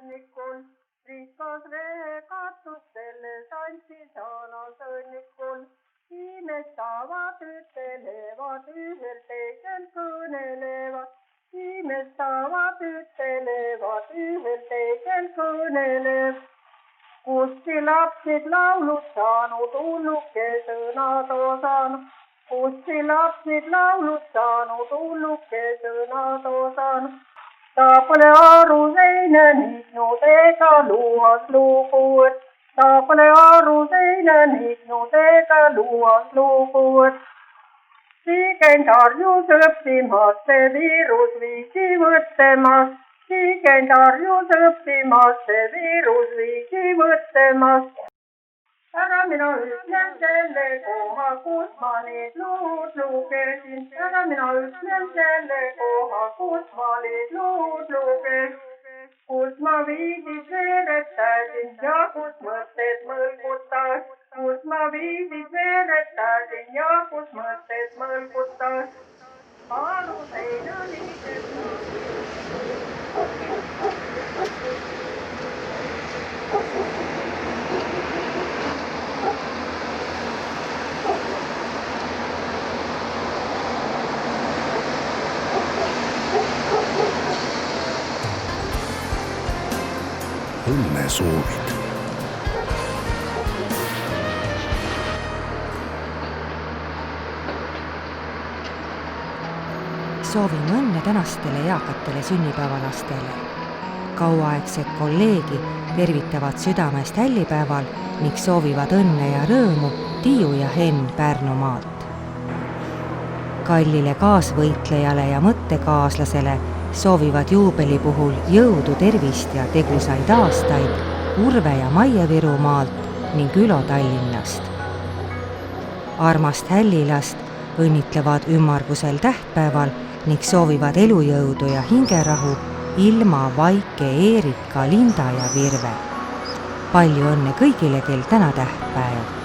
sõnnikul, rikas reekatustele santsi saana sõnnikul. Imestavad ütelevad, ühel teisel kõnelevad. Imestavad ütelevad, ühel teisel kõnelevad. Kusti lapsid laulud saanud, hulluke sõnad osanud. Kusti lapsid laulud saanud, hulluke sõnad osanud. Ta pole aruseine niitnud ega luuas lugu. Ta pole aruseine niitnud ega luuas lugu. Sigendharjus õppimas see viirus viisi võttemas. Sigendharjus õppimas see viirus viisi võttemas. Ära mina ütlen selle koha, kus ma neid luud lugesin. Ära mina ütlen selle koha, kus ma neid luud lugesin. Kus ma viisis veeretasin ja kus mõtted mõlgutas. Kus ma viisis veeretasin ja kus mõtted mõlgutas. Aluseina liidetas. Õnnesoovid. Soovime õnne tänastele eakatele sünnipäevalastele. Kauaaegsed kolleegi tervitavad südamest hällipäeval ning soovivad õnne ja rõõmu Tiiu ja Henn Pärnumaalt. Kallile kaasvõitlejale ja mõttekaaslasele soovivad juubeli puhul jõudu, tervist ja tegusaid aastaid Urve ja Maie Virumaalt ning Ülo Tallinnast. Armast hällilast õnnitlevad ümmargusel tähtpäeval ning soovivad elujõudu ja hingerahu Ilma, Vaike, Eerika, Linda ja Virve. Palju õnne kõigile, kel täna tähtpäev.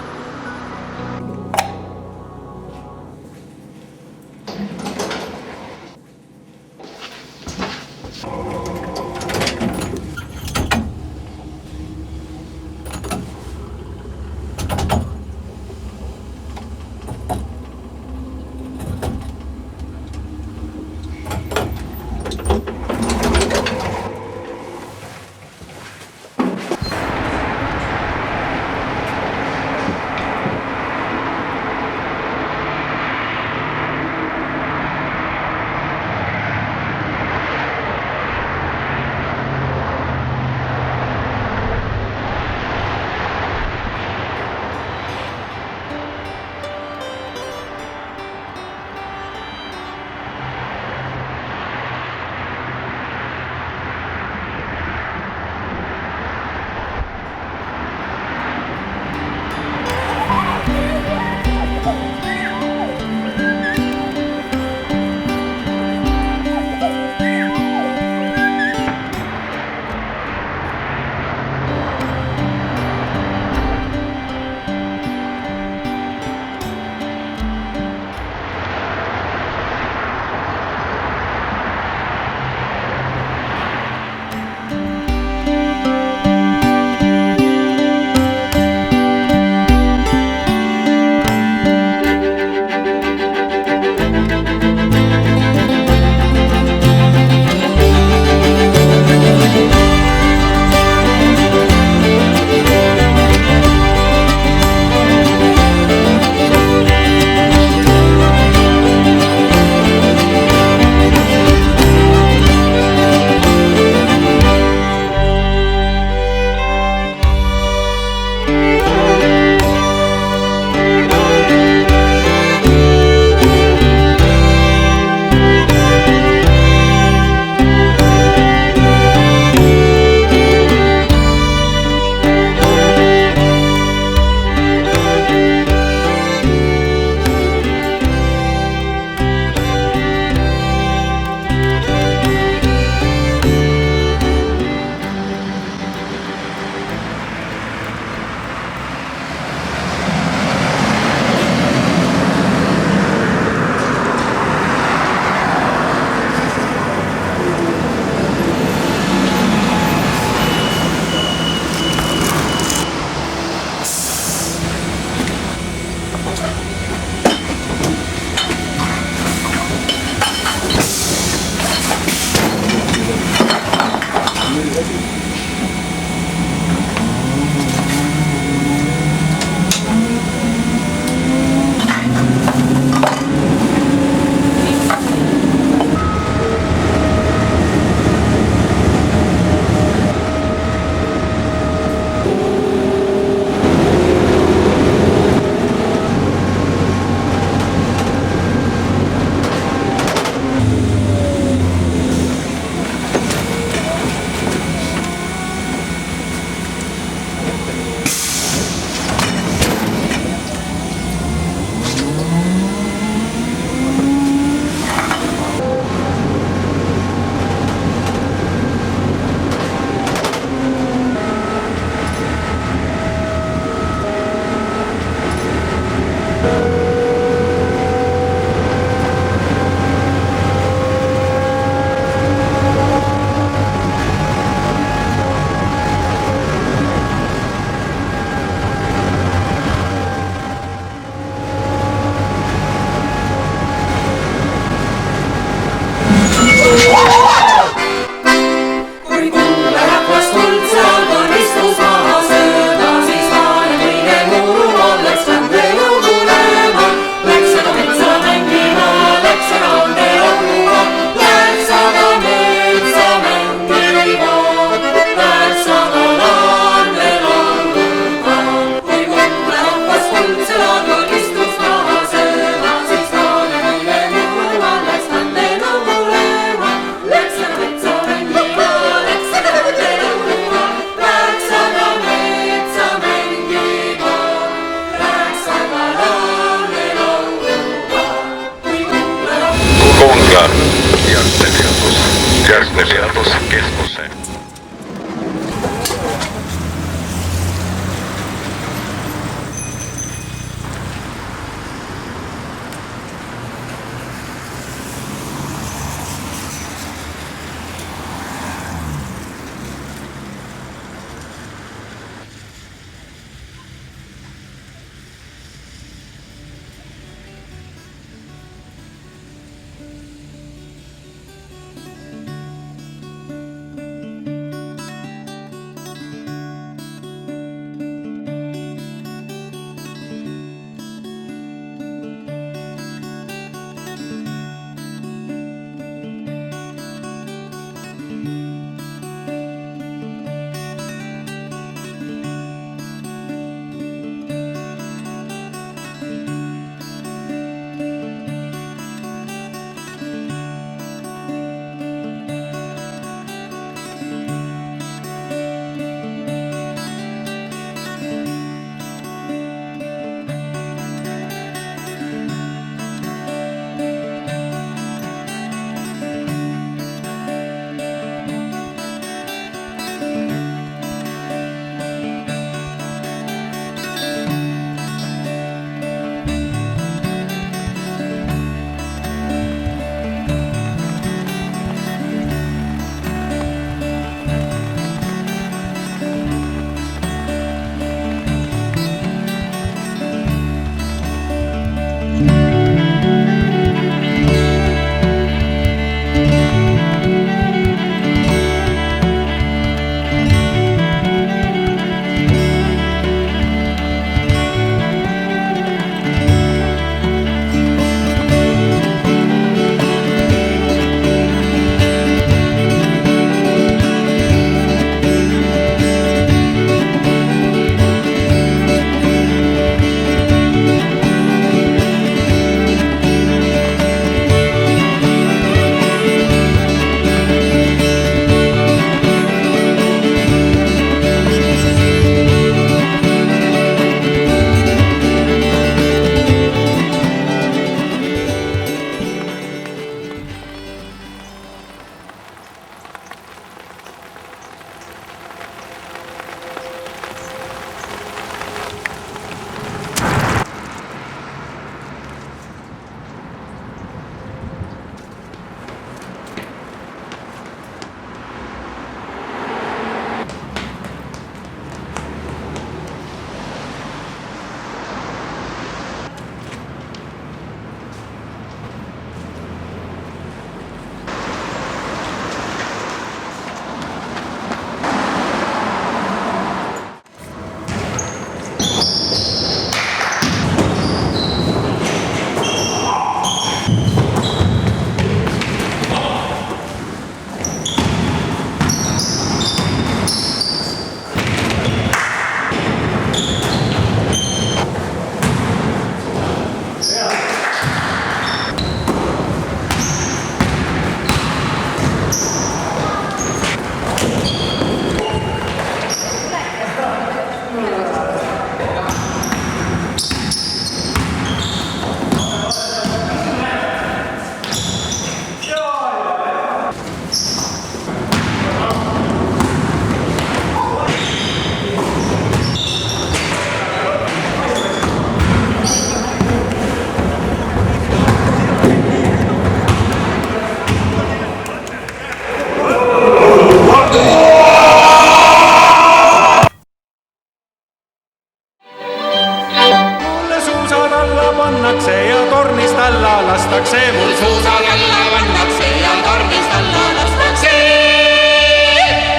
tornist alla lastakse, mul suusad alla pannakse ja tornist alla lastakse.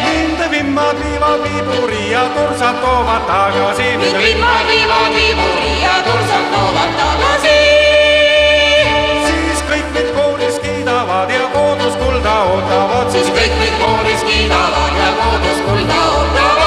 mind vimmad viivad viiburi ja tursad toovad tagasi. mind vimmad viivad viiburi ja tursad toovad tagasi. siis kõik mind koolis kiidavad ja kooduskulda ootavad. siis kõik mind koolis kiidavad ja kooduskulda ootavad.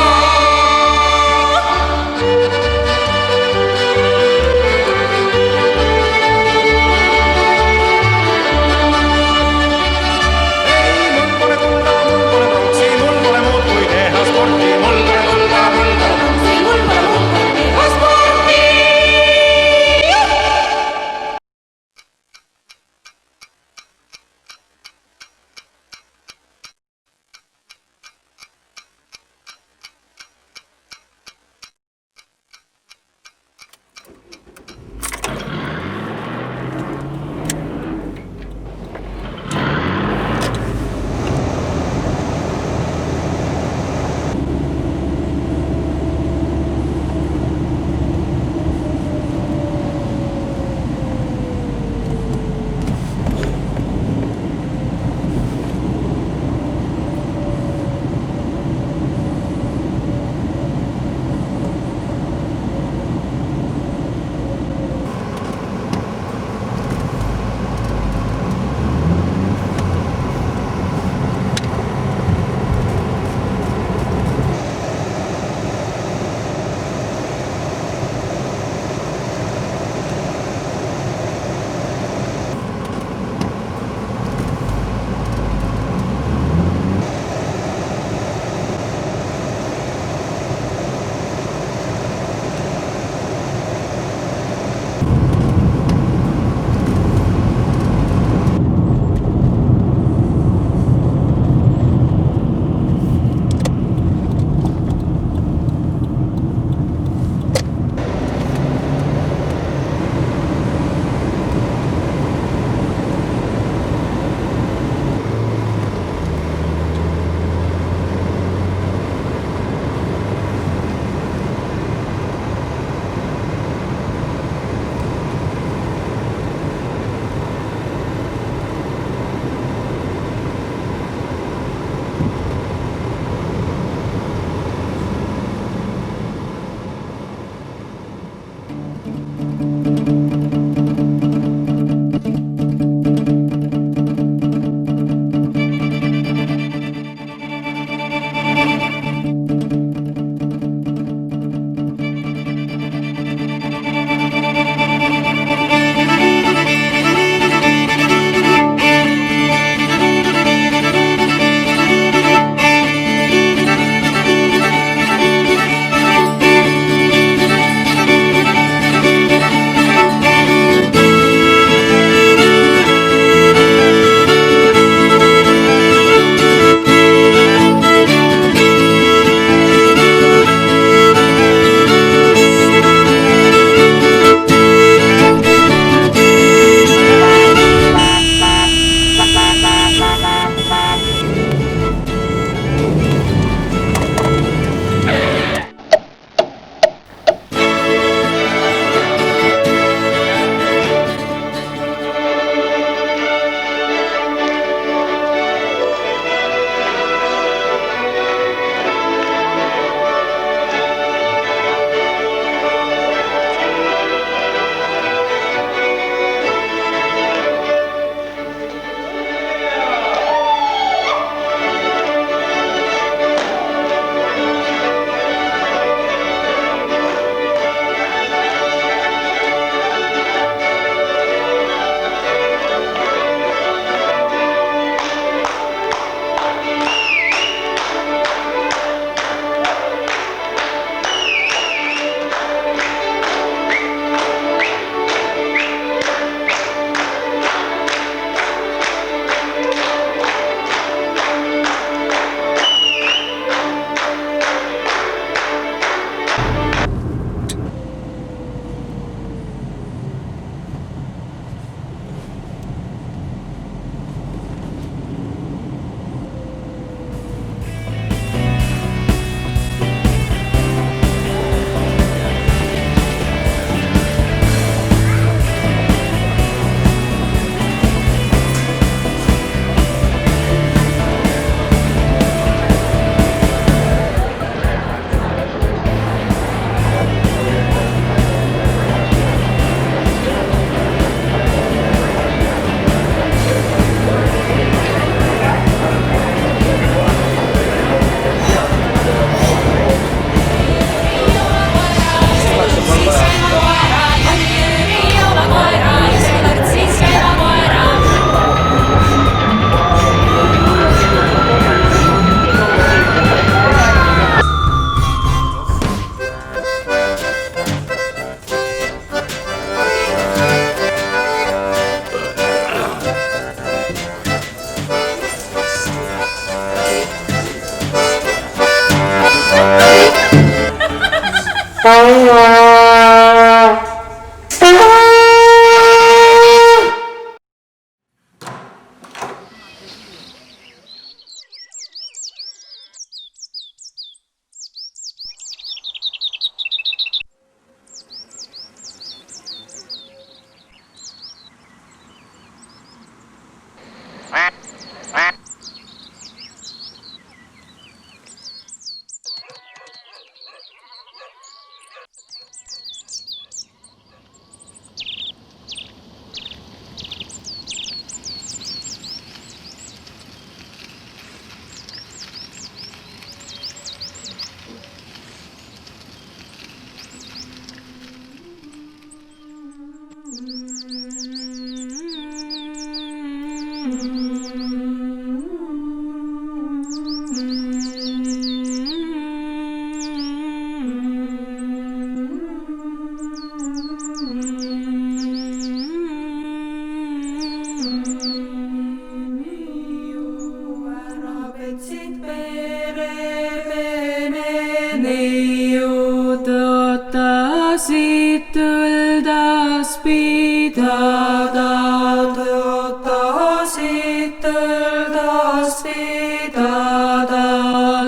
pidada, tõotasid tõldas pidada,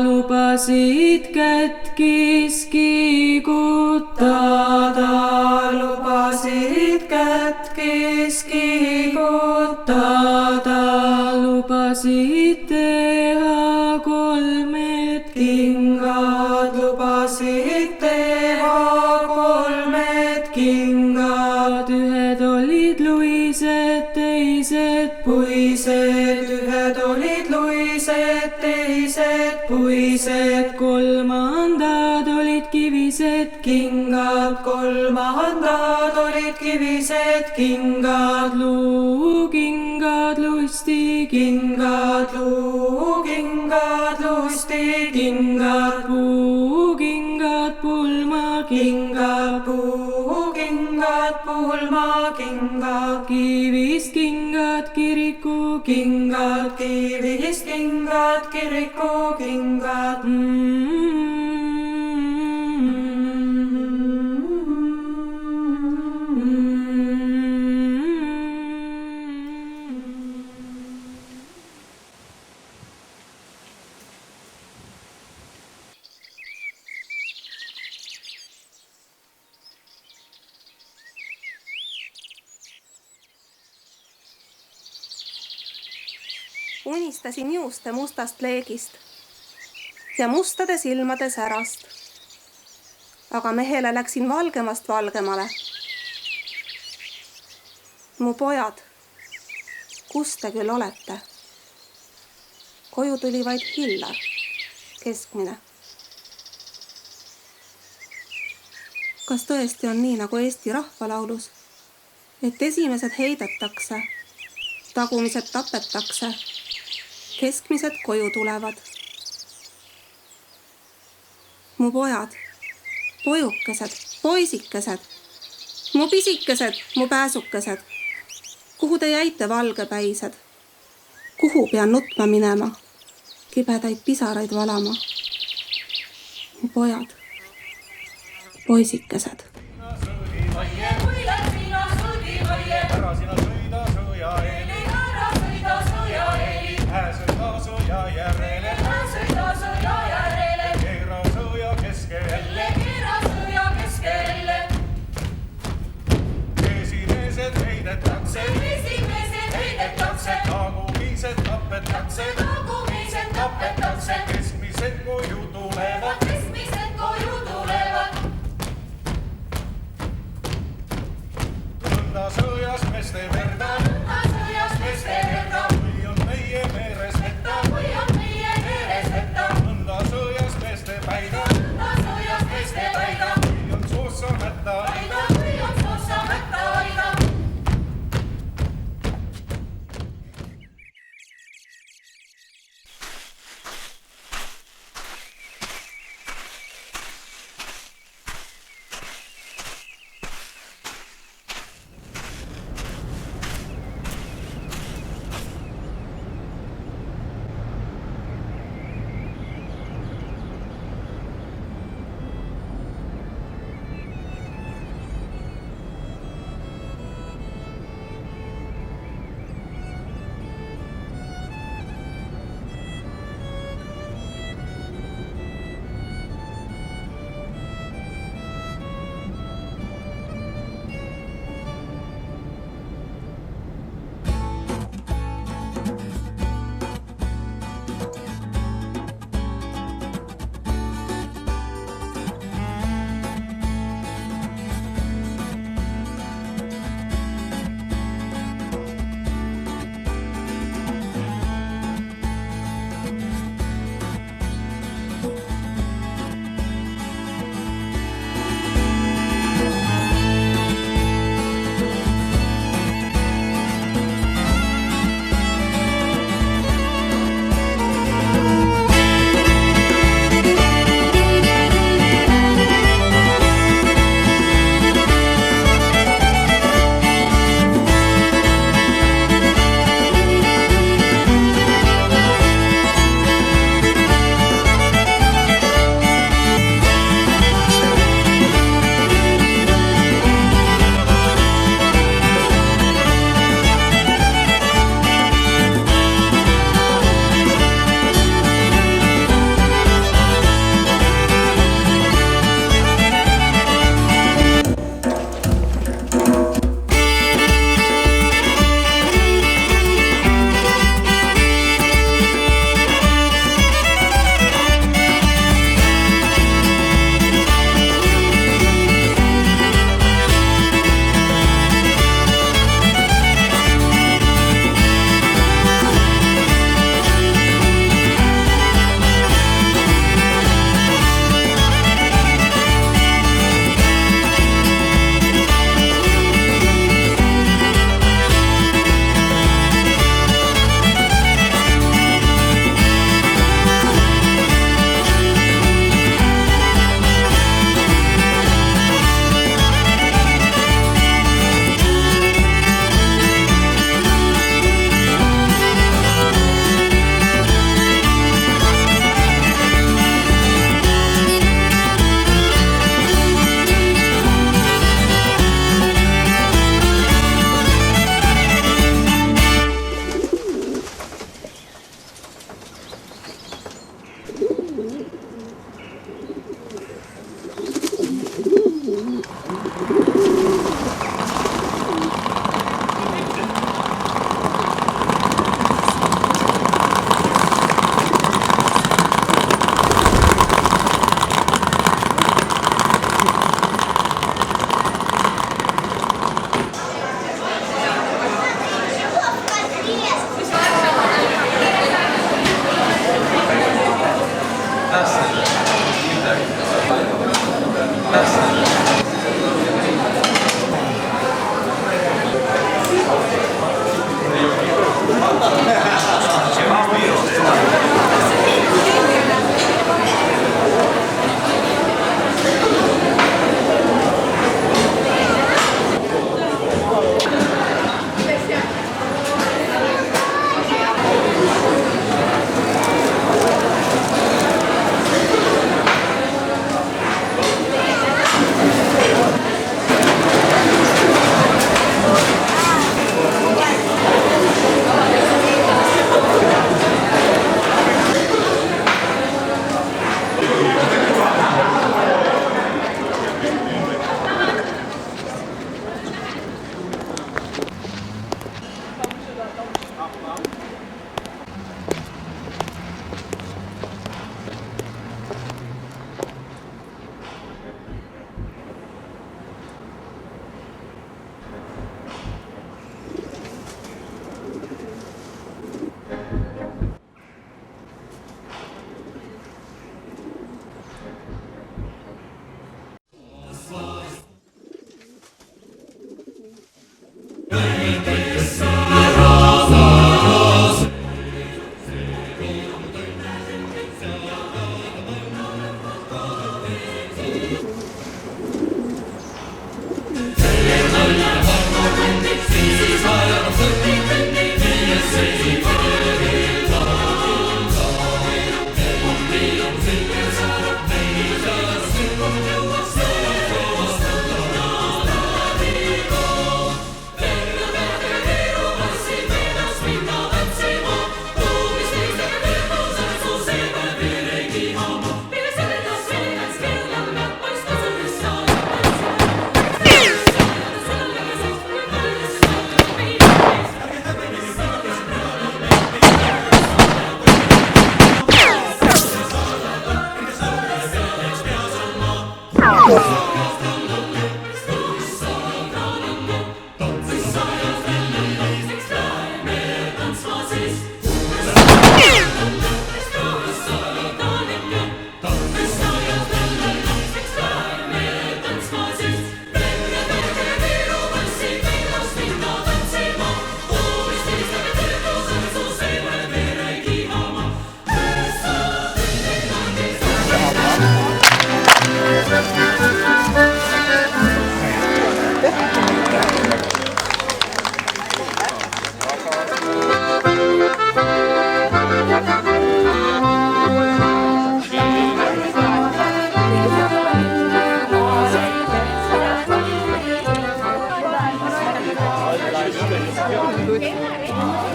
lubasid kätt kiskikutada, lubasid kätt kiskikutada, lubasid teha kolmed kingad, lubasid teha kolmed kingad, ühed olid luised, teised puised, ühed olid luised, teised puised, kolmandad olid kivised kingad, kolmandad olid kivised kingad, luukingad, lustikingad, luukingad, lustikingad, puukingad, pulmakingad, puukingad, pulmakingad, kivist kingad, kirikukingad, kivist kingad, kirikukingad. Unistasin juuste mustast leegist ja mustade silmade särast. Aga mehele läksin valgemast valgemale. Mu pojad, kus te küll olete? Koju tuli vaid Hillar, keskmine. Kas tõesti on nii nagu Eesti rahvalaulus, et esimesed heidetakse, tagumised tapetakse, keskmised koju tulevad? Mu pojad, pojukesed, poisikesed, mu pisikesed, mu pääsukesed, kuhu te jäite valgepäised? Kuhu pean nutma minema, kibedaid pisaraid valama? Mu pojad, poisikesed. ära sina sõida sõja eeli, ära sõida sõja eeli, sõida sõja järele, sõida sõja järele, keera sõja keskele, keera sõja keskele. Esimesed heidetakse, esimesed heidetakse, tagumised tapetakse, tagumised tapetakse, keskmised koju tulevad, keskmised koju tulevad. Nõnda sõjas meeste verda, nõnda sõjas meeste verda, või on meie meres vetta, või on meie meres vetta, nõnda sõjas meeste päida, nõnda sõjas meeste päida, või on soossa mätta aida, või on soossa mätta aida.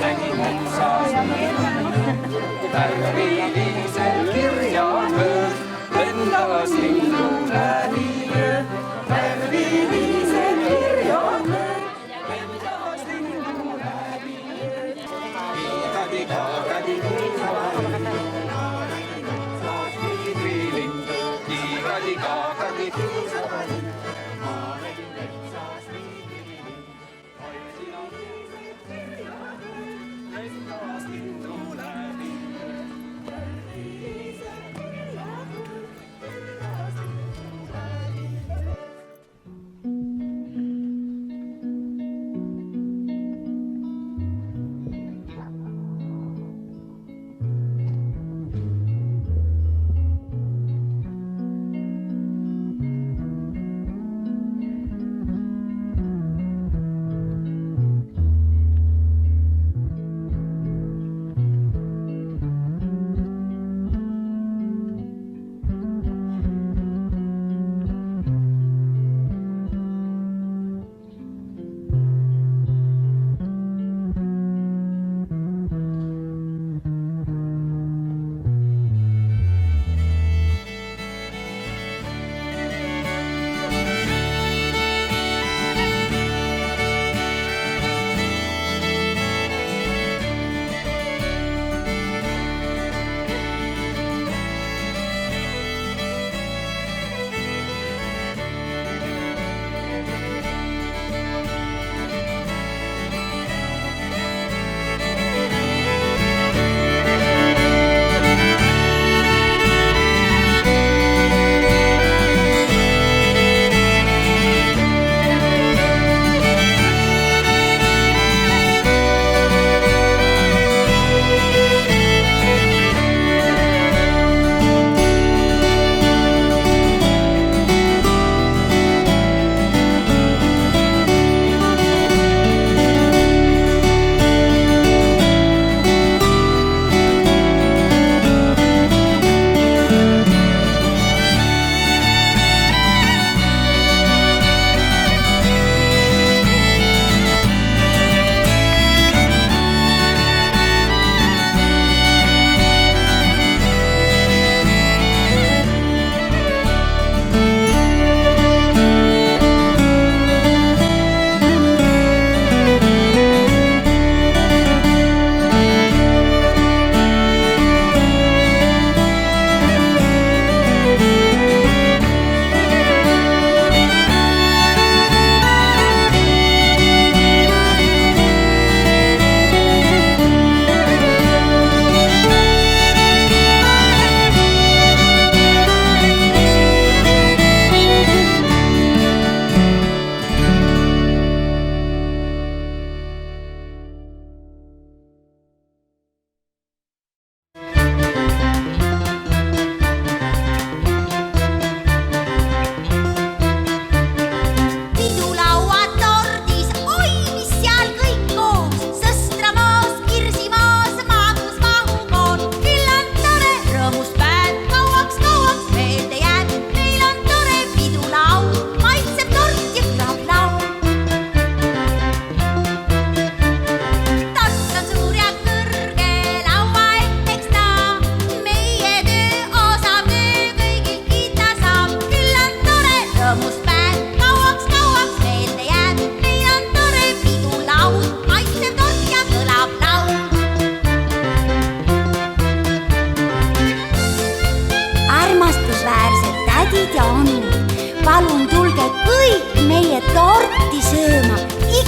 nägin metsas värvilisel kirjakõõr, lendasin läbi öö. Värvilisel kirjakõõr, lendasin läbi öö.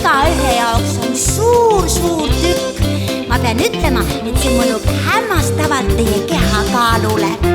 igaühe jaoks on suur tükk. Ma pean ütlema, et see mõjub hämmastavalt teie kehakaalule.